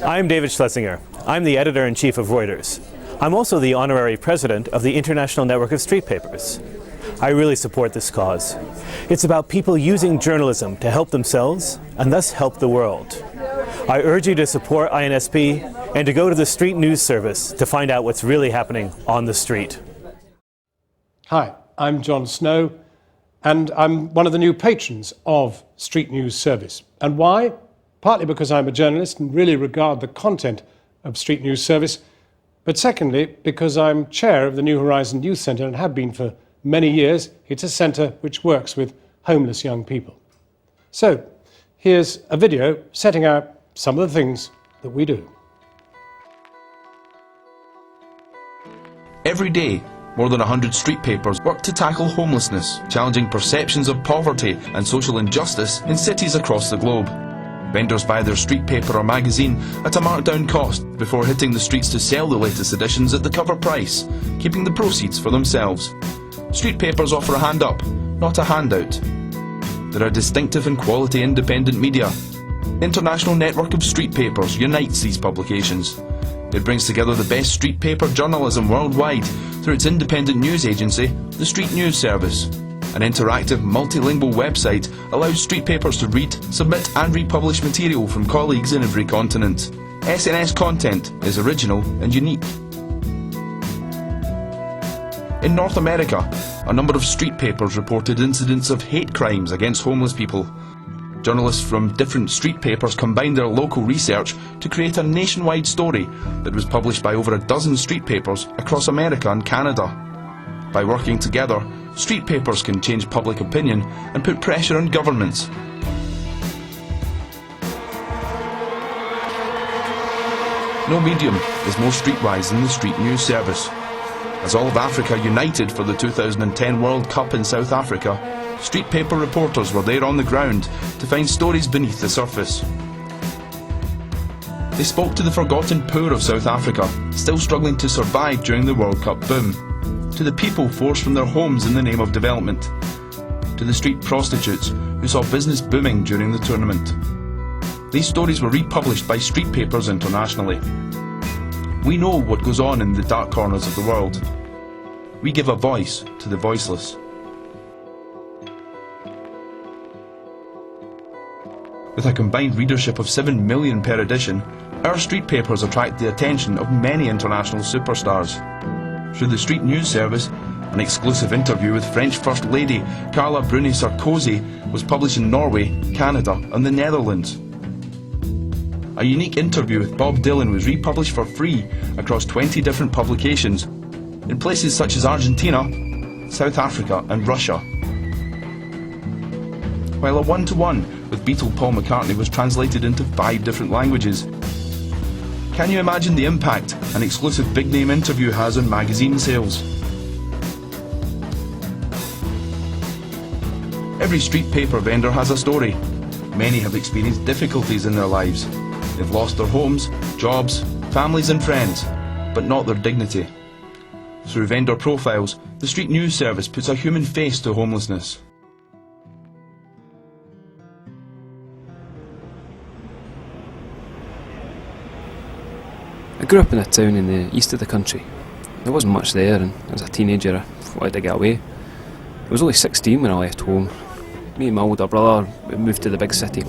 I'm David Schlesinger. I'm the editor-in-chief of Reuters. I'm also the honorary president of the International Network of Street Papers. I really support this cause. It's about people using journalism to help themselves and thus help the world. I urge you to support INSP and to go to the Street News Service to find out what's really happening on the street. Hi, I'm John Snow, and I'm one of the new patrons of Street News Service. And why? Partly because I'm a journalist and really regard the content of Street News Service, but secondly, because I'm chair of the New Horizon Youth Centre and have been for many years. It's a centre which works with homeless young people. So, here's a video setting out some of the things that we do. Every day, more than 100 street papers work to tackle homelessness, challenging perceptions of poverty and social injustice in cities across the globe. Vendors buy their street paper or magazine at a marked-down cost before hitting the streets to sell the latest editions at the cover price, keeping the proceeds for themselves. Street papers offer a hand up, not a handout. There are distinctive and quality independent media. The International Network of Street Papers unites these publications. It brings together the best street paper journalism worldwide through its independent news agency, the Street News Service. An interactive, multilingual website allows street papers to read, submit and republish material from colleagues in every continent. SNS content is original and unique. In North America, a number of street papers reported incidents of hate crimes against homeless people. Journalists from different street papers combined their local research to create a nationwide story that was published by over a dozen street papers across America and Canada. By working together, street papers can change public opinion and put pressure on governments. No medium is more streetwise than the Street News Service. As all of Africa united for the 2010 World Cup in South Africa, street paper reporters were there on the ground to find stories beneath the surface. They spoke to the forgotten poor of South Africa, still struggling to survive during the World Cup boom, to the people forced from their homes in the name of development, to the street prostitutes who saw business booming during the tournament. These stories were republished by street papers internationally. We know what goes on in the dark corners of the world. We give a voice to the voiceless. With a combined readership of 7 million per edition, our street papers attract the attention of many international superstars. Through the Street News Service, an exclusive interview with French First Lady Carla Bruni-Sarkozy was published in Norway, Canada and the Netherlands. A unique interview with Bob Dylan was republished for free across 20 different publications in places such as Argentina, South Africa and Russia. While a one-to-one with Beatle Paul McCartney was translated into 5 different languages. Can you imagine the impact an exclusive big-name interview has on magazine sales? Every street paper vendor has a story. Many have experienced difficulties in their lives. They've lost their homes, jobs, families and friends, but not their dignity. Through vendor profiles, the Street News Service puts a human face to homelessness. I grew up in a town in the east of the country. There wasn't much there, and as a teenager I wanted to get away. I was only 16 when I left home. Me and my older brother moved to the big city.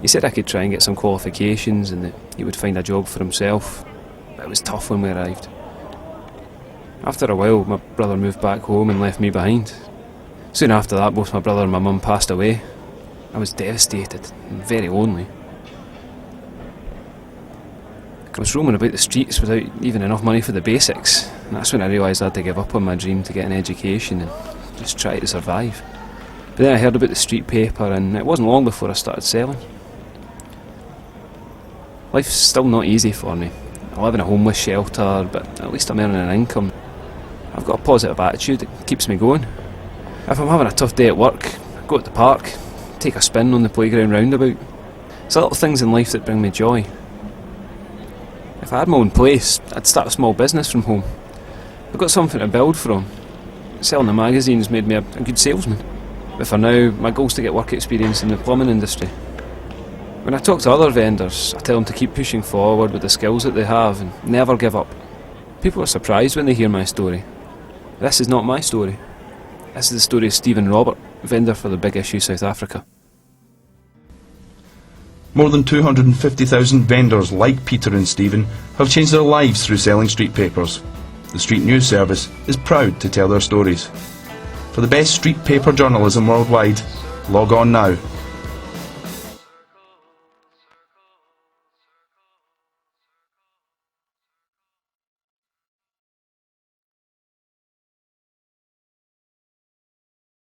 He said I could try and get some qualifications and that he would find a job for himself, but it was tough when we arrived. After a while, my brother moved back home and left me behind. Soon after that, both my brother and my mum passed away. I was devastated and very lonely. I was roaming about the streets without even enough money for the basics, and that's when I realised I had to give up on my dream to get an education and just try to survive. But then I heard about the street paper, and it wasn't long before I started selling. Life's still not easy for me. I live in a homeless shelter, but at least I'm earning an income. I've got a positive attitude that keeps me going. If I'm having a tough day at work, I go to the park, take a spin on the playground roundabout. It's the little things in life that bring me joy. If I had my own place, I'd start a small business from home. I've got something to build from. Selling the magazines made me a good salesman. But for now, my goal is to get work experience in the plumbing industry. When I talk to other vendors, I tell them to keep pushing forward with the skills that they have and never give up. People are surprised when they hear my story. This is not my story. This is the story of Stephen Robert, vendor for the Big Issue South Africa. More than 250,000 vendors like Peter and Stephen have changed their lives through selling street papers. The Street News Service is proud to tell their stories. For the best street paper journalism worldwide, log on now